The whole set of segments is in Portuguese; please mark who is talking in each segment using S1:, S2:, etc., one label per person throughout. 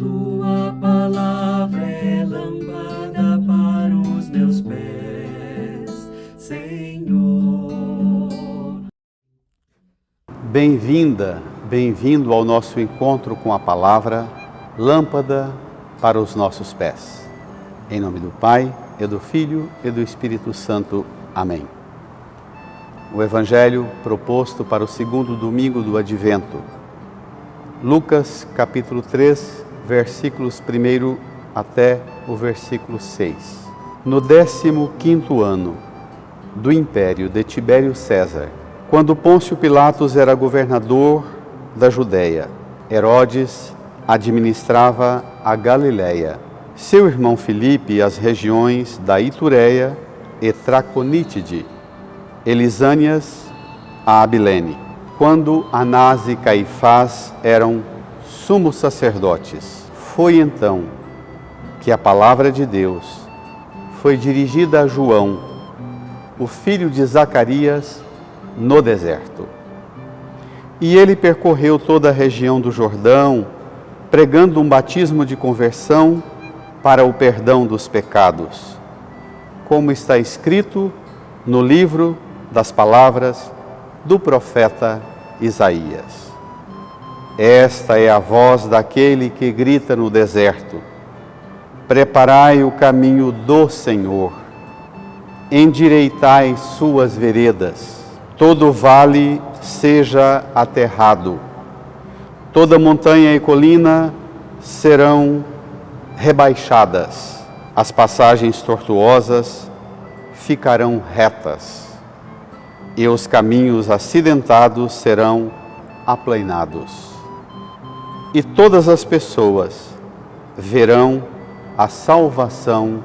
S1: Tua palavra é lâmpada para os meus pés, Senhor.
S2: Bem-vinda, bem-vindo ao nosso encontro com a palavra, lâmpada para os nossos pés. Em nome do Pai, e do Filho e do Espírito Santo. Amém. O Evangelho proposto para o segundo domingo do Advento. Lucas, capítulo 3, versículos 1 até o versículo 6. No 15º ano do império de Tibério César, quando Pôncio Pilatos era governador da Judéia, Herodes administrava a Galiléia, seu irmão Filipe as regiões da Itureia e Traconítide, Elisânias a Abilene, quando Anás e Caifás eram sumos sacerdotes. Foi então que a palavra de Deus foi dirigida a João, o filho de Zacarias, no deserto. E ele percorreu toda a região do Jordão, pregando um batismo de conversão para o perdão dos pecados, como está escrito no livro das palavras do profeta Isaías. Esta é a voz daquele que grita no deserto: preparai o caminho do Senhor, endireitai suas veredas, todo vale seja aterrado, toda montanha e colina serão rebaixadas, as passagens tortuosas ficarão retas, e os caminhos acidentados serão aplainados. E todas as pessoas verão a salvação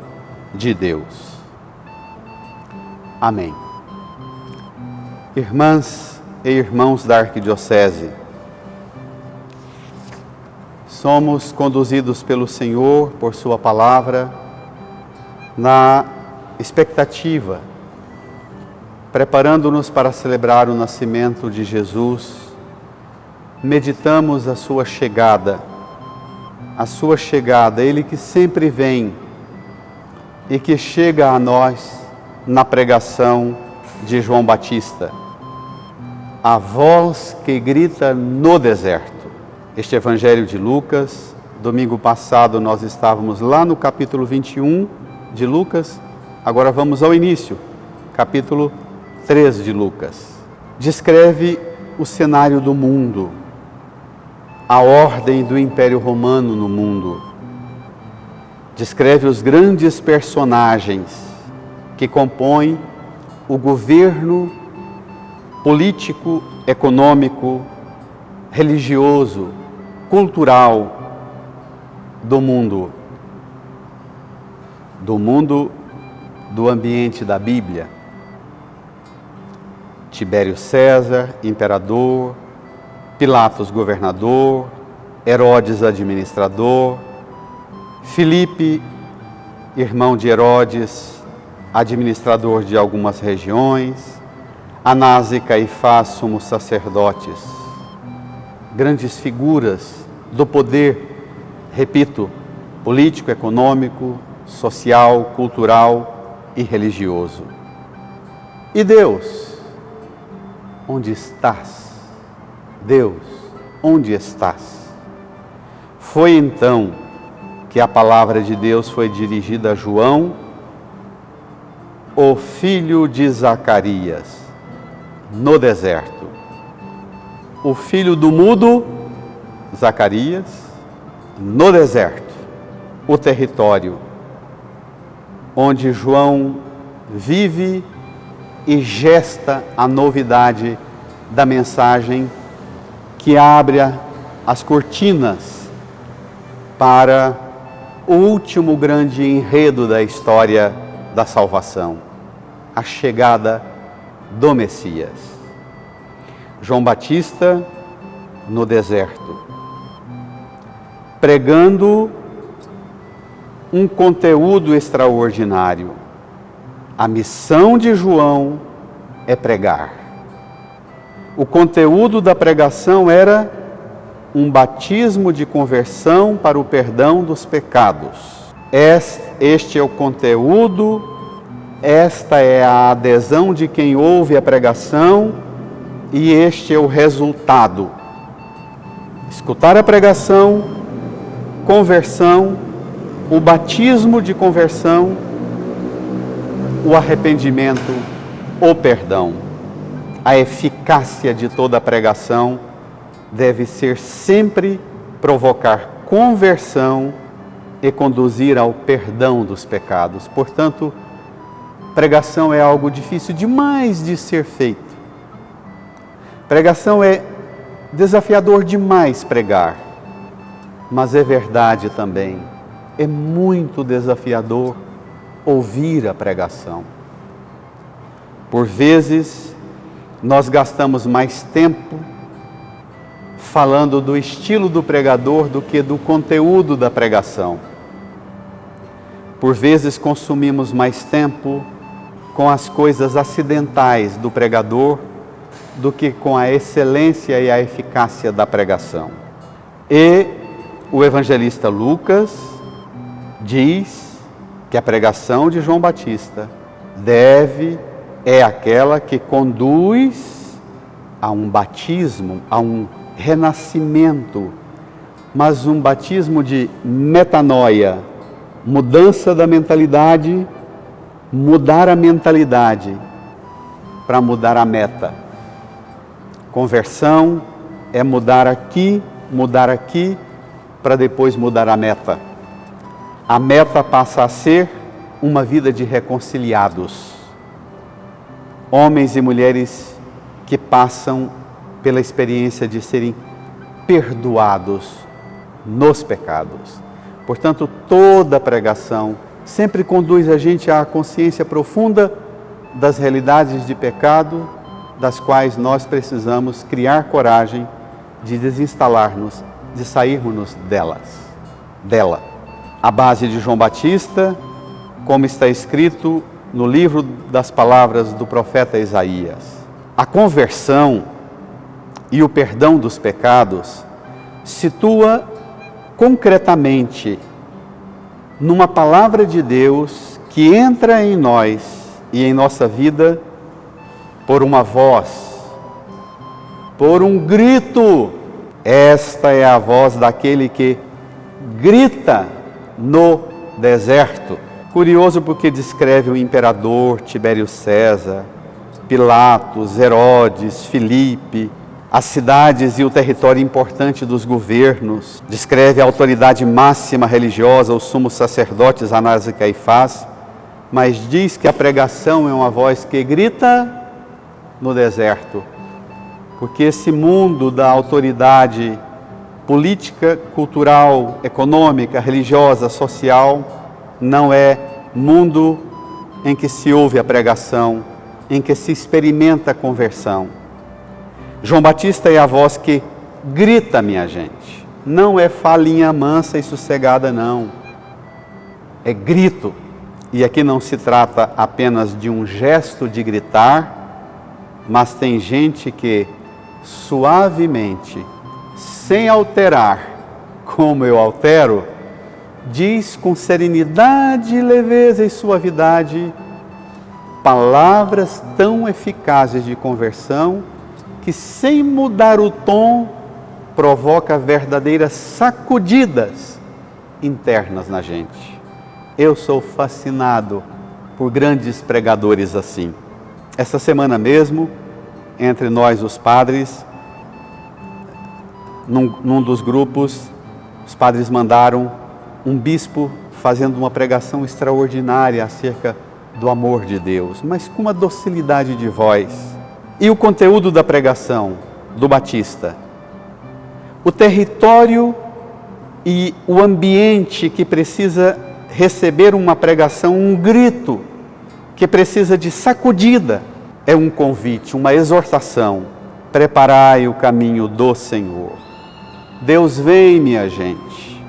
S2: de Deus. Amém. Irmãs e irmãos da Arquidiocese, somos conduzidos pelo Senhor, por sua palavra, na expectativa, preparando-nos para celebrar o nascimento de Jesus. Meditamos a sua chegada, Ele que sempre vem e que chega a nós na pregação de João Batista, a voz que grita no deserto. Este Evangelho de Lucas, domingo passado nós estávamos lá no capítulo 21 de Lucas, agora vamos ao início, capítulo 3 de Lucas. Descreve o cenário do mundo, a ordem do Império Romano no mundo. Descreve os grandes personagens que compõem o governo político, econômico, religioso, cultural do mundo do ambiente da Bíblia. Tibério César, imperador, Pilatos, governador, Herodes, administrador, Filipe, irmão de Herodes, administrador de algumas regiões, Anás e Caifás, sumos sacerdotes, grandes figuras do poder, repito, político, econômico, social, cultural e religioso. E Deus, onde estás? Deus, onde estás? Foi então que a palavra de Deus foi dirigida a João, o filho de Zacarias, no deserto. O filho do mudo, Zacarias, no deserto, o território onde João vive e gesta a novidade da mensagem que abre as cortinas para o último grande enredo da história da salvação, a chegada do Messias. João Batista no deserto, pregando um conteúdo extraordinário. A missão de João é pregar. O conteúdo da pregação era um batismo de conversão para o perdão dos pecados. Este é o conteúdo, esta é a adesão de quem ouve a pregação e este é o resultado. Escutar a pregação, conversão, o batismo de conversão, o arrependimento, o perdão. A eficácia de toda a pregação deve ser sempre provocar conversão e conduzir ao perdão dos pecados. Portanto, pregação é algo difícil demais de ser feito. Pregação é desafiador demais pregar, mas é verdade também, é muito desafiador ouvir a pregação. Por vezes, nós gastamos mais tempo falando do estilo do pregador do que do conteúdo da pregação. Por vezes, consumimos mais tempo com as coisas acidentais do pregador do que com a excelência e a eficácia da pregação. E o evangelista Lucas diz que a pregação de João Batista é aquela que conduz a um batismo, a um renascimento, mas um batismo de metanoia, mudança da mentalidade, mudar a mentalidade para mudar a meta. Conversão é mudar aqui, para depois mudar a meta. A meta passa a ser uma vida de reconciliados. Homens e mulheres que passam pela experiência de serem perdoados nos pecados. Portanto, toda pregação sempre conduz a gente à consciência profunda das realidades de pecado, das quais nós precisamos criar coragem de desinstalar-nos, de sairmos dela. A base de João Batista, como está escrito no livro das palavras do profeta Isaías. A conversão e o perdão dos pecados situa concretamente numa palavra de Deus que entra em nós e em nossa vida por uma voz, por um grito. Esta é a voz daquele que grita no deserto. Curioso porque descreve o imperador Tibério César, Pilatos, Herodes, Filipe, as cidades e o território importante dos governos. Descreve a autoridade máxima religiosa, os sumos sacerdotes Anás e Caifás, mas diz que a pregação é uma voz que grita no deserto, porque esse mundo da autoridade política, cultural, econômica, religiosa, social, não é mundo em que se ouve a pregação, em que se experimenta a conversão. João Batista é a voz que grita, minha gente. Não é falinha mansa e sossegada, não. É grito. E aqui não se trata apenas de um gesto de gritar, mas tem gente que suavemente, sem alterar, como eu altero, diz com serenidade, leveza e suavidade palavras tão eficazes de conversão que, sem mudar o tom, provoca verdadeiras sacudidas internas na gente. Eu sou fascinado por grandes pregadores assim. Essa semana mesmo, entre nós os padres, num dos grupos, os padres mandaram um bispo fazendo uma pregação extraordinária acerca do amor de Deus, mas com uma docilidade de voz. E o conteúdo da pregação do Batista? O território e o ambiente que precisa receber uma pregação, um grito, que precisa de sacudida, é um convite, uma exortação. Preparai o caminho do Senhor. Deus vem, minha gente.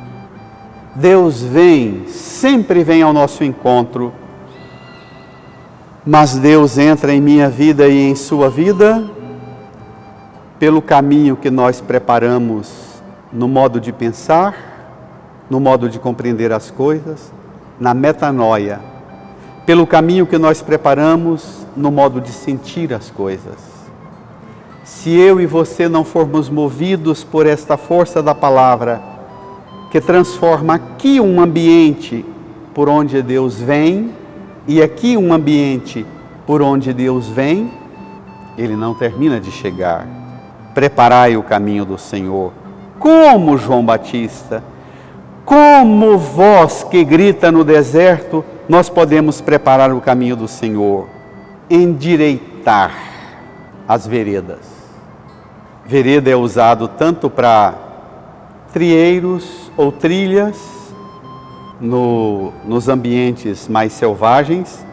S2: Deus vem, sempre vem ao nosso encontro. Mas Deus entra em minha vida e em sua vida pelo caminho que nós preparamos no modo de pensar, no modo de compreender as coisas, na metanoia, pelo caminho que nós preparamos, no modo de sentir as coisas. Se eu e você não formos movidos por esta força da palavra, que transforma aqui um ambiente por onde Deus vem, e aqui um ambiente por onde Deus vem, Ele não termina de chegar. Preparai o caminho do Senhor. Como João Batista, como voz que grita no deserto, nós podemos preparar o caminho do Senhor, endireitar as veredas. Vereda é usado tanto para trieiros ou trilhas, nos ambientes mais selvagens,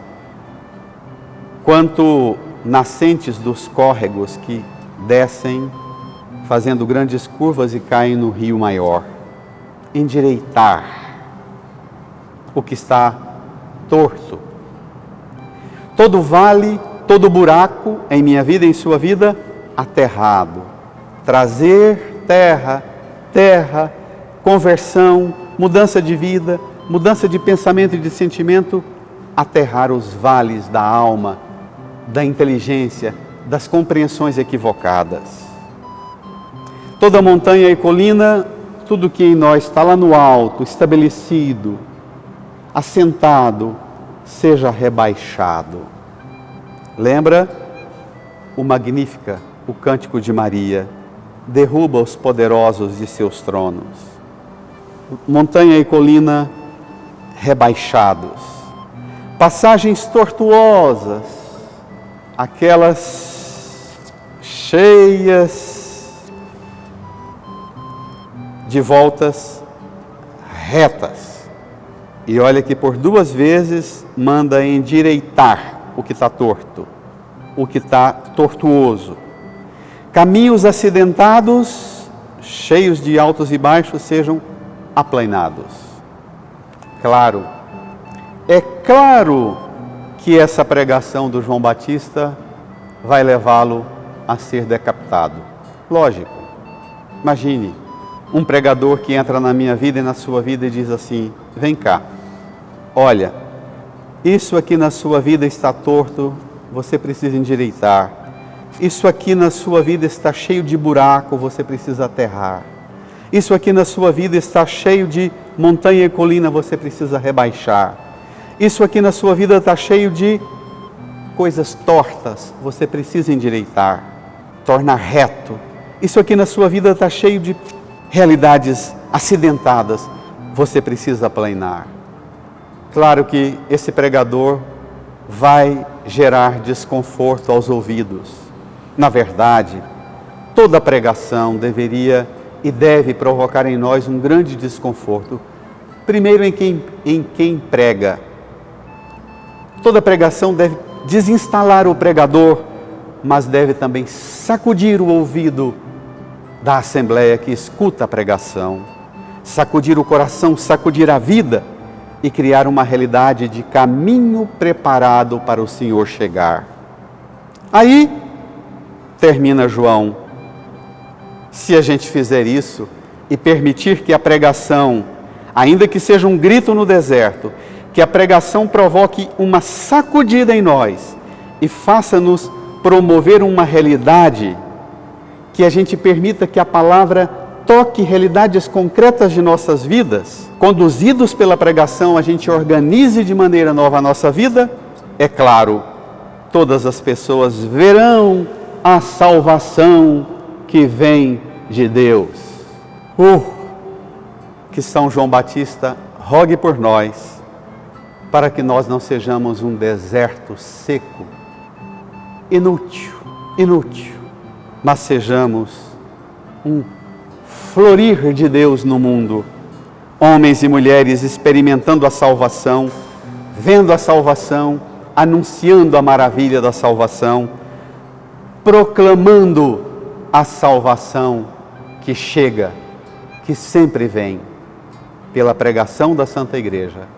S2: quanto nascentes dos córregos que descem, fazendo grandes curvas e caem no rio maior. Endireitar o que está torto. Todo vale, todo buraco em minha vida e em sua vida, aterrado. Trazer terra, conversão, mudança de vida, mudança de pensamento e de sentimento, aterrar os vales da alma, da inteligência, das compreensões equivocadas. Toda montanha e colina, tudo que em nós está lá no alto, estabelecido, assentado, seja rebaixado. Lembra o Magnífica, o Cântico de Maria, derruba os poderosos de seus tronos. Montanha e colina rebaixados. Passagens tortuosas, aquelas cheias de voltas retas. E olha que por 2 vezes manda endireitar o que está torto, o que está tortuoso. Caminhos acidentados, cheios de altos e baixos, sejam aplainados. Claro, é claro que essa pregação do João Batista vai levá-lo a ser decapitado. Lógico. Imagine um pregador que entra na minha vida e na sua vida e diz assim: vem cá, olha, isso aqui na sua vida está torto, você precisa endireitar. Isso aqui na sua vida está cheio de buraco, você precisa aterrar. Isso aqui na sua vida está cheio de montanha e colina, você precisa rebaixar. Isso aqui na sua vida está cheio de coisas tortas, você precisa endireitar, tornar reto. Isso aqui na sua vida está cheio de realidades acidentadas, você precisa aplainar. Claro que esse pregador vai gerar desconforto aos ouvidos. Na verdade, toda pregação deveria e deve provocar em nós um grande desconforto. Primeiro em quem prega. Toda pregação deve desinstalar o pregador, mas deve também sacudir o ouvido da assembleia que escuta a pregação, sacudir o coração, sacudir a vida e criar uma realidade de caminho preparado para o Senhor chegar. Aí, termina João, se a gente fizer isso e permitir que a pregação, ainda que seja um grito no deserto, que a pregação provoque uma sacudida em nós e faça-nos promover uma realidade, que a gente permita que a palavra toque realidades concretas de nossas vidas, conduzidos pela pregação, a gente organize de maneira nova a nossa vida, é claro, todas as pessoas verão a salvação que vem de Deus. Que São João Batista rogue por nós, para que nós não sejamos um deserto seco, inútil, mas sejamos um florir de Deus no mundo, homens e mulheres experimentando a salvação, vendo a salvação, anunciando a maravilha da salvação, proclamando a salvação que chega, que sempre vem, pela pregação da Santa Igreja.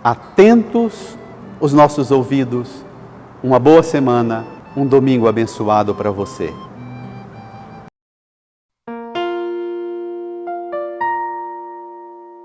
S2: Atentos os nossos ouvidos, uma boa semana, um domingo abençoado para você.